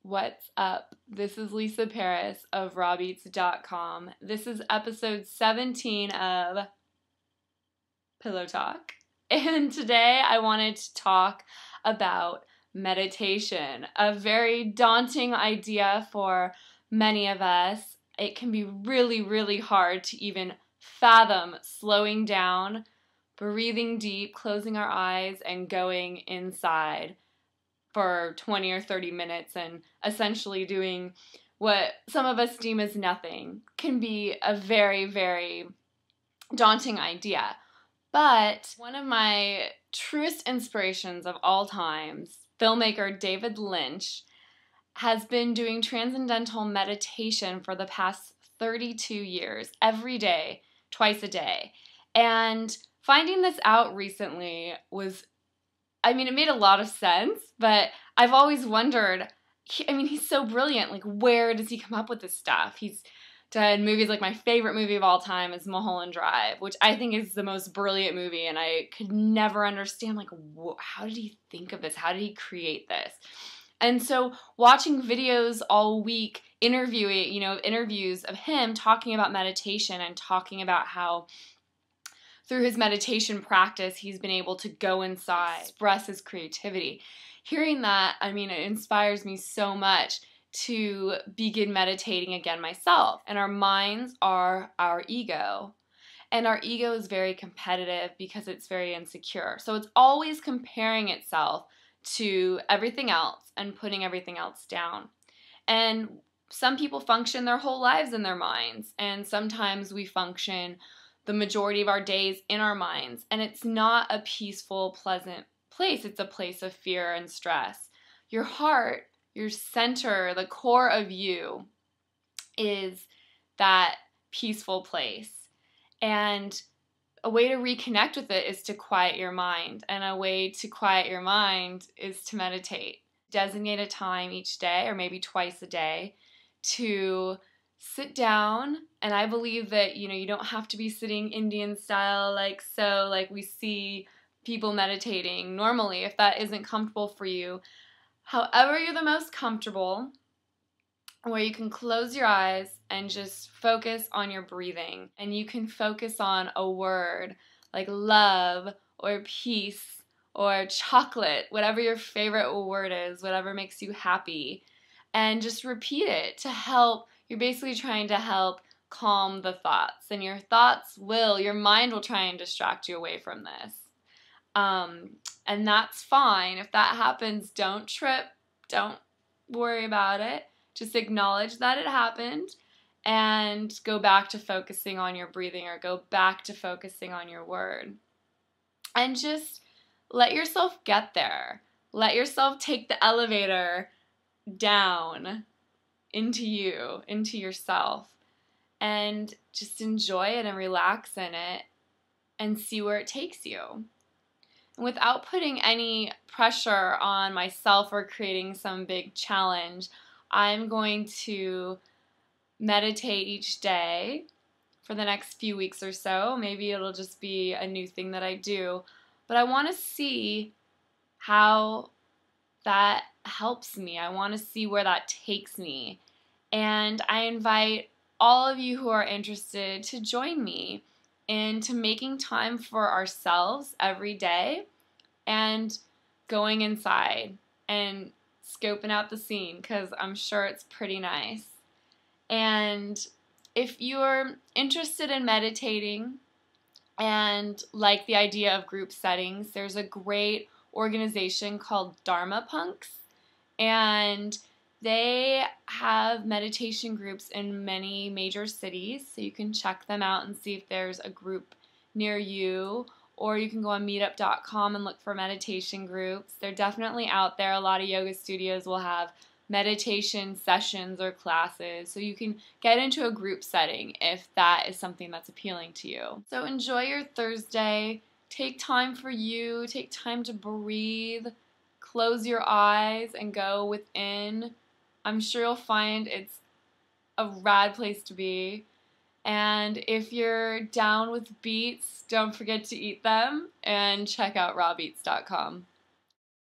What's up? This is Lisa Paris of rawbeats.com. This is episode 17 of Pillow Talk. And today I wanted to talk about meditation, a very daunting idea for many of us. It can be really, really hard to even fathom slowing down, breathing deep, closing our eyes, and going inside for 20 or 30 minutes and essentially doing what some of us deem as nothing can be a very, very daunting idea. But one of my truest inspirations of all times, filmmaker David Lynch, has been doing transcendental meditation for the past 32 years, every day, twice a day. And finding this out recently it made a lot of sense, but I've always wondered, he's so brilliant, like, where does he come up with this stuff? He's done movies like my favorite movie of all time is Mulholland Drive, which I think is the most brilliant movie, and I could never understand, like, how did he think of this? How did he create this? And so watching videos all week, interviews of him talking about meditation and talking about how through his meditation practice, he's been able to go inside, express his creativity. Hearing that, it inspires me so much to begin meditating again myself. And our minds are our ego. And our ego is very competitive because it's very insecure. So it's always comparing itself to everything else and putting everything else down. And some people function their whole lives in their minds. And sometimes we function the majority of our days in our minds, and it's not a peaceful, pleasant place. It's a place of fear and stress. Your heart, your center, the core of you is that peaceful place. And a way to reconnect with it is to quiet your mind, and a way to quiet your mind is to meditate. Designate a time each day, or maybe twice a day, to sit down. And I believe that, you don't have to be sitting Indian style like we see people meditating normally if that isn't comfortable for you. However you're the most comfortable, where you can close your eyes and just focus on your breathing. And you can focus on a word like love or peace or chocolate, whatever your favorite word is, whatever makes you happy. And just repeat it to help. You're basically trying to help calm the thoughts, and your mind will try and distract you away from this. And that's fine. If that happens, don't trip, don't worry about it. Just acknowledge that it happened and go back to focusing on your breathing, or go back to focusing on your word. And just let yourself get there. Let yourself take the elevator down into you, into yourself, and just enjoy it and relax in it and see where it takes you. And without putting any pressure on myself or creating some big challenge, I'm going to meditate each day for the next few weeks or so. Maybe it'll just be a new thing that I do, but I want to see how that helps me. I want to see where that takes me. And I invite all of you who are interested to join me into making time for ourselves every day and going inside and scoping out the scene, because I'm sure it's pretty nice. And if you're interested in meditating and like the idea of group settings, there's a great organization called Dharma Punks, and they have meditation groups in many major cities, so you can check them out and see if there's a group near you, or you can go on meetup.com and look for meditation groups. They're definitely out there. A lot of yoga studios will have meditation sessions or classes, so you can get into a group setting if that is something that's appealing to you. So enjoy your Thursday. Take time for you. Take time to breathe. Close your eyes and go within. I'm sure you'll find it's a rad place to be. And if you're down with beets, don't forget to eat them, and check out rawbeats.com.